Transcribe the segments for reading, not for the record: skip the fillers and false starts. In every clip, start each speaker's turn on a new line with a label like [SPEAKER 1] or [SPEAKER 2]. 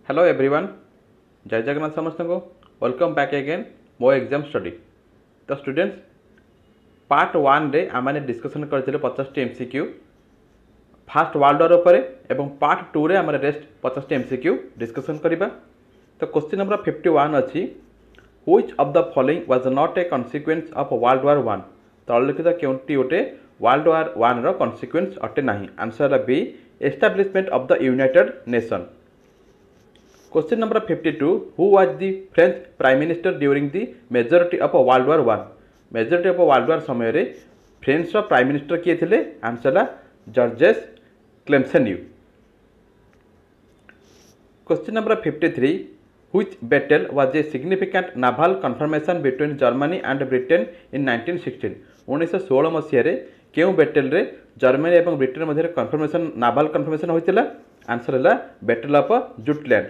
[SPEAKER 1] Hello everyone, जय जगन्नाथ समस्त को वेलकम बैक अगेन मो एग्जाम स्टडी। तो स्टूडेंट्स पार्ट 1 रे आमाने डिस्कशन करथिले 50 टी एमसीक्यू फास्ट वर्ल्ड वार उपरे एवं पार्ट 2 रे आमाने रेस्ट 50 टी एमसीक्यू डिस्कशन करिबा। तो क्वेश्चन नंबर 51 अछि which of the following was not a consequence of world war 1। तळलिखित केउंटी ओटे वर्ल्ड वार 1 रो कॉन्सिक्वेंस अटे नाही। Answer B establishment of the United nation. Question number 52 who was the French Prime Minister during the majority of World War 1। Majority of world war समय रे French रो prime minister किए थिले। Answer ला Georges Clemenceau. Question number 53 which battle was a significant naval confrontation between Germany and Britain in 1916। 1916 मसीह रे केउ battle रे जर्मनी एवं ब्रिटेन मध्य कन्फर्मेशन नाval कन्फर्मेशन होइतिला। आंसर ला battle of Jutland.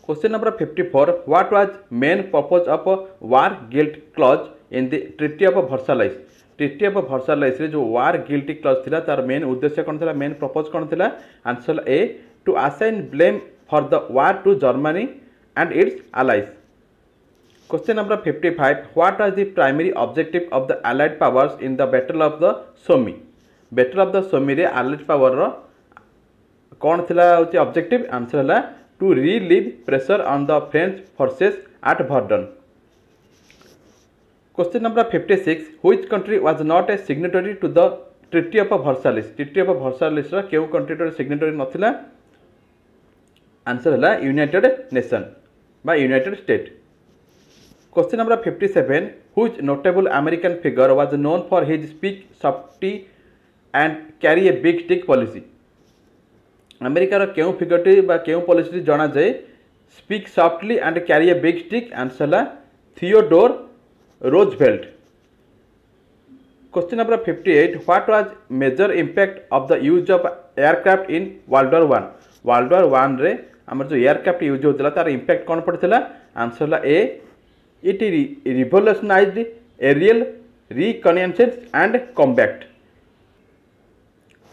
[SPEAKER 1] Question number 54 what was main purpose of war guilt clause in the Treaty of Versailles। Treaty of Versailles रे जो war guilty clause थिला तार main उद्देश्य कोन थिला, मेन प्रपोज कोन थिला। Answer A to assign blame for the war to Germany and its allies। Question number 55 what was the primary objective of the allied powers in the battle of the Somme। battle of the Somme रे allied power रो कोन थिला होची objective. Answer हला to relieve pressure on the French forces at Verdun। Question number 56 which country was not a signatory to the Treaty of Versailles। Treaty of Versailles रा केउ country रो signatory नथिला। Answer हला United nation बा United state. Question number 57 which notable American figure was known for his speak softy and carry a big stick policy। अमेरिकार केउ फिगरटी बा केउ policy जाना जाए speak softly and carry a big stick. Answer ला Theodore Roosevelt. Question number 58 what was major impact of the use of aircraft in world war 1। World war 1 रे हमर जो एयरक्राफ्ट यूज होतला तार इंपैक्ट कोन पड़थिला। आंसर ला A it revolutionized aerial reconnaissance and combat.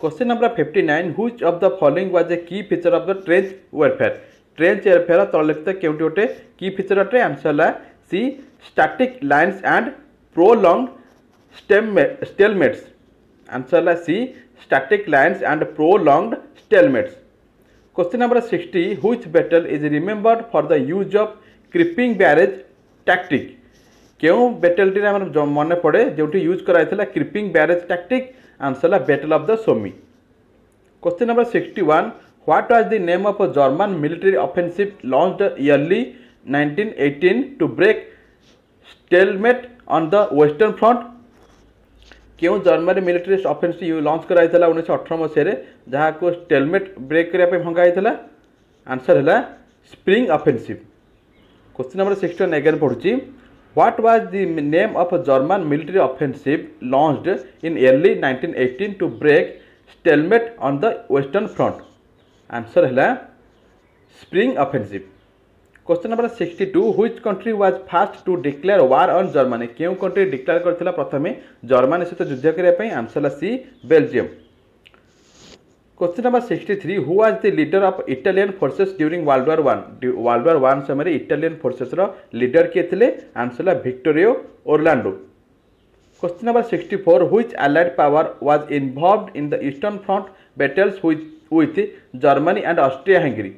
[SPEAKER 1] Question number 59 which of the following was a key feature of the trench warfare। trench warfare तळलिखित केउटी ओटे की फीचर अटे। आंसर ला C static lines and prolong stalemates. Answer ला C static lines and prolong stalemates. Question number 60 which battle is remembered for the use of creeping barrage tactic। केउ battle रे हमर मन पड़े जोटी यूज कराइथिला क्रीपिंग बैरेज टैक्टिक। आंसर ला battle of the Somme. Question number 61 what was the name of German military offensive launched early 1918 to break stalemate on the western front. केउ German military offensive launch कराइथिला 1918 मसिया रे जहा को stalemate break करिया पे भंगा आइथिला। आंसर हला spring offensive. Question number 61 again पढुची What was the name of a German military offensive launched in early 1918 to break stalemate on the Western Front। Answer है Spring Offensive। Question number 62 which country was first to declare war on Germany। क्यों country declare करथिला प्रथमे Germany सहित युद्ध करिया पई। Answer ला सी Belgium. Question number 63 who was the leader of Italian forces during World War 1। World War 1 समय Italian forces रो leader किए थिले। Answer La विक्टोरियो Orlando. Question number 64 which allied power was involved in the Eastern Front battles with Germany and Austria Hungary।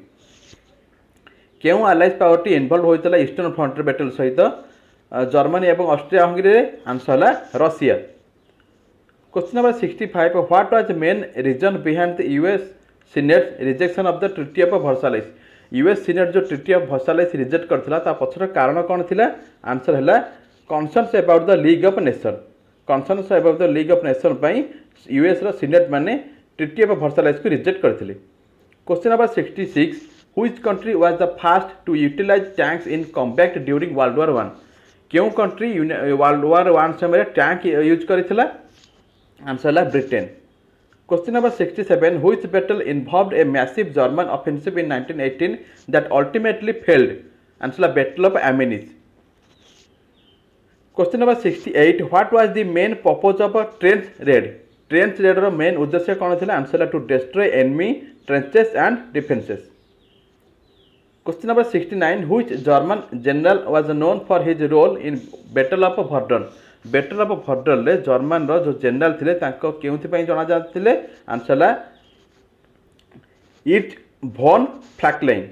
[SPEAKER 1] केउ allied power टी involve होइतला eastern front battle सहित Germany एवं Austria Hungary रे। Answer ला Russia. Question number 65 what was the main reason behind the US Senate's rejection of the Treaty of Versailles। US Senate जो Treaty of Versailles reject करथिला ता पछर कारण कोन थिला। Answer हला concerns about the League of Nations। concerns about the League of Nations पई US रो Senate माने Treaty of Versailles को reject करथिले। Question number 66 which country was the first to utilize tanks in combat during World War 1। केउ country world war 1 समय tank use करथिला। Answer ला Britain. Question number 67 which battle involved a massive German offensive in 1918 that ultimately failed। Answer ला battle of Amiens. Question number 68 what was the main purpose of a trench raid। Trench रेडर main उद्देश्य कौन था answer है to destroy enemy trenches and defences. Question number 69 which German general was known for his role in battle of Verdun. Battle of Verdun रे German रो जो general थिले तांको केउथि पई जाना जाथिले आंसर है इट भॉन फ्लैकलाइन।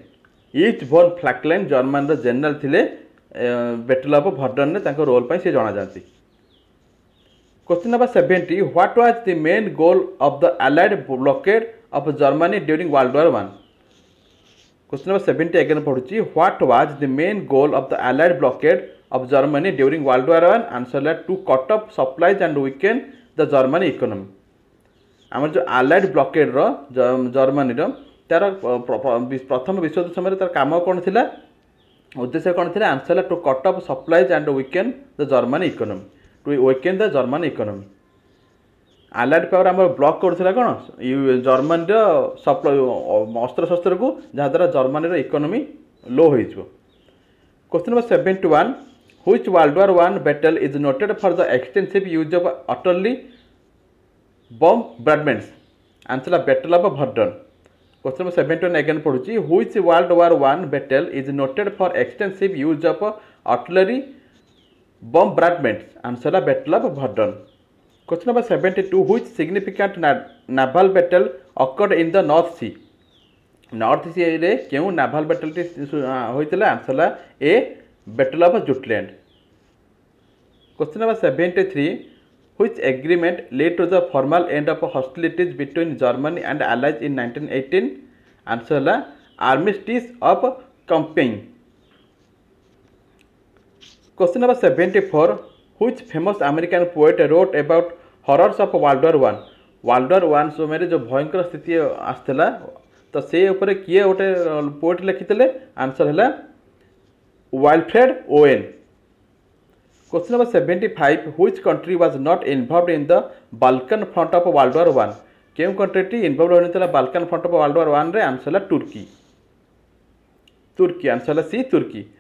[SPEAKER 1] इट भॉन फ्लैकलाइन जर्मन रो जनरल थिले बैटल ऑफ वर्डन रे तांको रोल पई से जाना जाती। Question number 70 what was the main goal of the allied blockade of Germany during world war 1। Question number 70 again पढ़ुची what was the main goal of the allied blockade of Germany during world war 1 answer है to cut off supplies and weakened the Germany economy. आम जो allied blockade रो Germany रो तार प्रथम विश्व युद्ध समय तार काम कौन थिला उद्देश्य कौन थिला आंसर है to cut off supplies and weakened the Germany economy to weakened the Germany economy. Allied power आम ब्लॉक करूला कौन जर्मनी अस्त्र शस्त्र को जहाद्वारा जर्मनी इकोनॉमी लो हो। Question number 71 which world war 1 battle is noted for the extensive use of artillery bombardments answer battle of Verdun. Question number 71 again पढ़ुची which world war 1 battle is noted for extensive use of artillery bombardments answer battle of Verdun. Question number 72 which significant naval battle occurred in the North Sea। North Sea रे क्यों naval battle होइतिला answer A battle of जुटलैंड। Question number 73 which agreement led to the formal end of hostilities between Germany and allies in 1918 answer armistice of Compiegne. Question number 74 which famous American poet wrote about horrors of world war 1। World war 1 समय जो भयंकर स्थिति आसला तो से ऊपर किए गोटे पोएट लिखिते आंसर है Wilfred Owen. Question number 75 which country was not involved in the Balkan front of world war 1। क्यों कंट्री इन्वॉल्व होता Balkan front of world war 1 रे आंसर है तुर्की। तुर्की आंसर है सी तुर्की।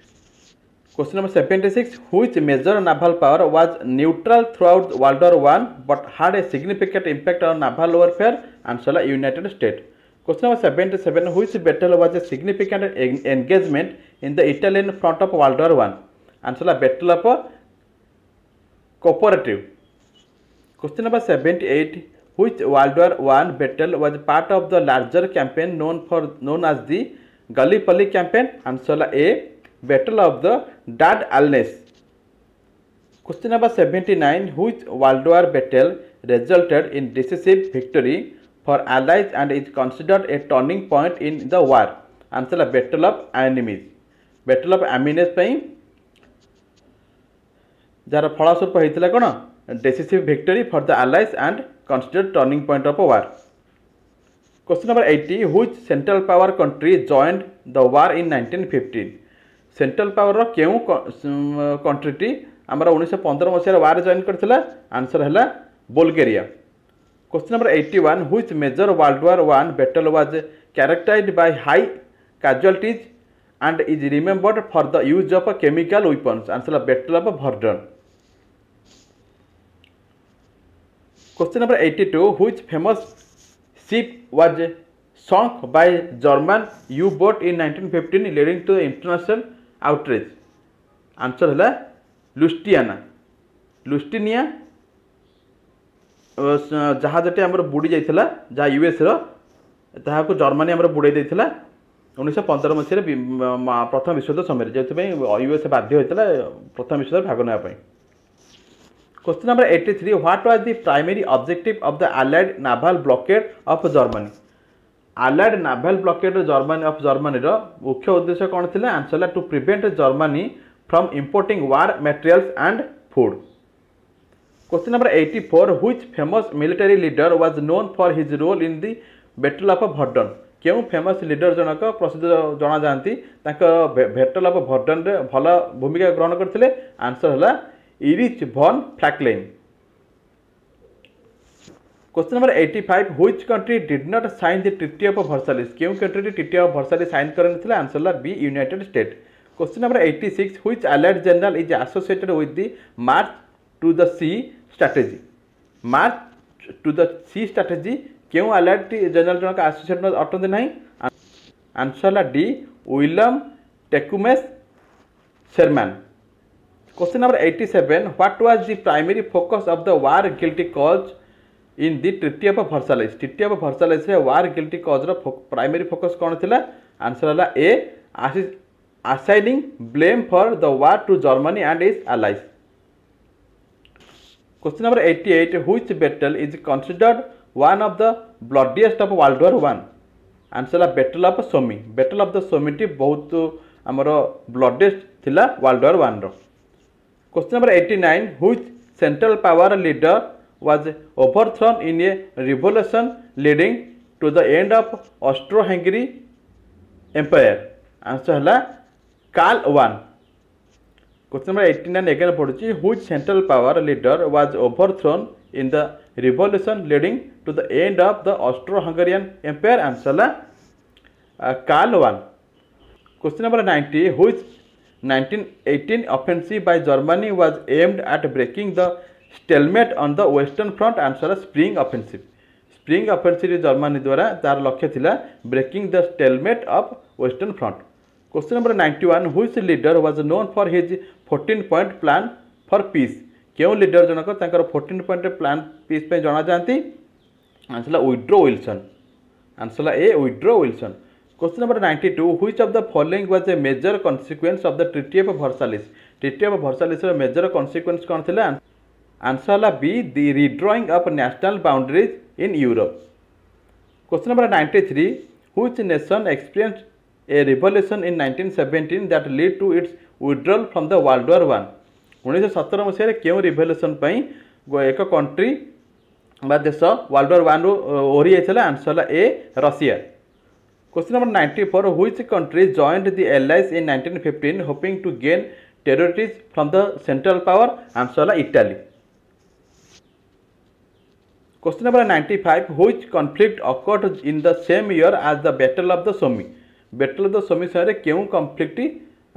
[SPEAKER 1] Question number 76 which major naval power was neutral throughout world war 1 but had a significant impact on naval warfare answer है United State. Question number 77 which battle was a significant engagement in the Italian front of world war 1 answer है battle of Caporetto. Question number 78 which world war 1 battle was part of the larger campaign known as the Gallipoli campaign answer है A battle of the Dardanelles. Question number 79 which world war battle resulted in decisive victory for allies and is considered a turning point in the war answer है battle of Amiens. Battle of Amiens जार फलस्वरूप होता कौन decisive victory for the allies and considered turning point of war। Question number 80 which central power country joined the war in 1915 central power क्यों country आमर 1915 मसीह war join करथिला answer है Bulgaria. Question number 81 which major world war 1 battle was characterized by high casualties and is remembered for the use of chemical weapons answer battle of Verdun. Question number 82 which famous ship was sunk by German U-boat in 1915 leading to international outrage answer है लुस्टियाना। लुस्टिनिया जहाजटे आमर बुड़ी जाइथिला जहाँ US रो ताहाको Germany आमर बुड़ाई देइथिला 1915 मसीह प्रथम विश्वयुद्ध समय जो US बाध्य होता प्रथम विश्वयुद्ध भाग ना। Question number 83 what was the primary objective of the allied naval blockade of Germany. allied naval blockade Germany मुख्य उद्देश्य कौन थी answer to prevent Germany from importing war materials and food. Question number 84 which famous military leader was known for his role in the battle of Verdun. क्यों famous leader जनक प्रसिद्ध जना जाती battle of Verdun रे भल भूमिका ग्रहण करते answer है Erich von Falkenhayn. Question number 85 which country did not sign the treaty of Versailles. क्यों country treaty of Versailles sign करनथिले आंसर है B United State. Question number 86 which allied general is associated with the march to the sea strategy. March to the sea strategy क्यों allied general जनक associate अटंती ना answer है D William Tecumseh Sherman. Question number 87 what was the primary focus of the war guilt clause in the treaty of Versailles. Treaty of Versailles रे war guilt clause रो primary focus कौन थिला answer है A assigning blame for the war to Germany and its allies। Question number 88 which battle is considered one of the bloodiest of World War I? Answer है battle of Somme. Battle of the Somme टी बहुत आमर bloodiest थिला world war one रो। Question number 89 which central power leader was overthrown in a revolution leading to the end of Austro Hungary empire. Answer है Karl one. Question number 89 again पढ़ुची which central power leader was overthrown in the revolution leading to the end of the Austro Hungarian empire. Answer है Karl one. Question number 90 which 1918 offensive by Germany was aimed at breaking the stalemate on the western front। Answer है spring offensive. Spring offensive Germany द्वारा तार लक्ष्य थिला breaking the stalemate of western front. Question number 91 which leader was known for his 14 point plan for peace. क्यों leader जनक तांकर 14 point plan peace पे जाना जानती आंसर वुड्रो विल्सन। आंसर ए Woodrow Wilson. Question number 92 which of the following was a major consequence of the treaty of Versailles. Treaty of Versailles रो major consequence कौन थिला आंसर है B the redrawing of national boundaries in Europe. Question number 93 which nation experienced a revolution in 1917 that lead to its withdrawal from the world war one. 1917 मसीह क्यों revolution एक country बा देश world war one रू ओरी जाता answer है A Russia. Question number 94 which country joined the allies in 1915 hoping to gain territories from the central power. Answer है Italy. Question number 95 which conflict occurred in the same year as the battle of the Somme. Battle of the सोमी समय क्यों conflict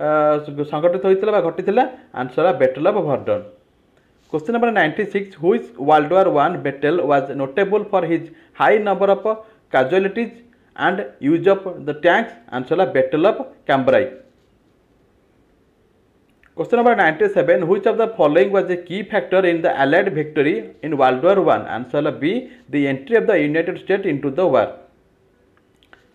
[SPEAKER 1] संगठित होता घटी answer है battle of Verdun. Question number 96 which world war one battle was notable for his high number of casualties and use of the tanks. Answer है battle of Cambrai. Question number 97 which of the following was a key factor in the allied victory in world war one. Answer है B the entry of the United State into the war.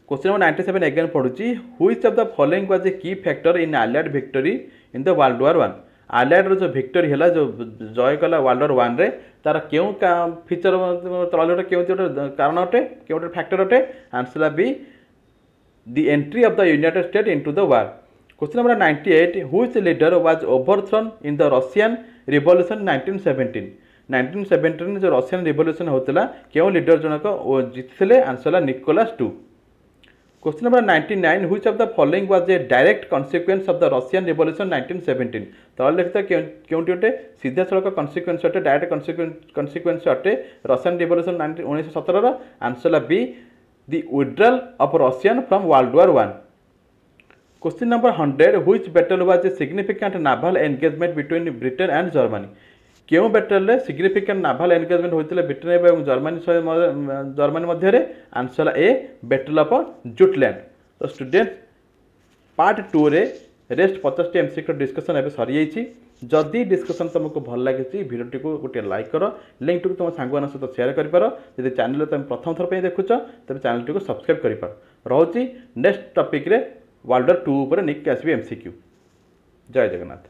[SPEAKER 1] Question number 97 again पढ़ुची which of the following was a key factor in allied victory in the world war one. Allied रो जो victory है जो जय कला world war one रे तार क्यों फीचर तले क्यों कारण अटे क्यों फैक्टर अटे answer B the entry of the United State into the war. Question number 98 which leader was overthrown in the Russian revolution 1917। 1917 जो रशियन रिवोल्यूशन होता क्यों लीडर जनक जीति आंसर है Nicholas II। Question number 99 which of the following was a direct consequence of the Russian revolution 1917। तले लिखित क्योंटी अटे सीधा सड़क कॉन्सिक्वेंस अटे डायरेक्ट कॉन्सिक्वेंस अटे रशियन रिवोल्यूशन 1917 आंसर है B the withdrawal of Russian from world war one. Question number 100 which battle was a significant naval engagement between Britain and Germany. क्यों बैटल रे सिग्निफिकेंट नाval एंगेजमेंट होता Britain और Germany मध्य answer A battle of Jutland. तो student part 2 रे rest 50 MCQ discussion एवं सरी जाइए। जदि डिस्कशन तुमको भल लगी भिडियो को गोटे लाइक कर लिंक तुम सांग सहित सेयार कर जब चैनल तुम प्रथम थर पर देखुच तेज चैनल को सब्सक्राइब कर रोचे नेक्स्ट टॉपिक रे वर्ल्ड वार 2 पर निक आसबी एमसीक्यू। जय जगन्नाथ।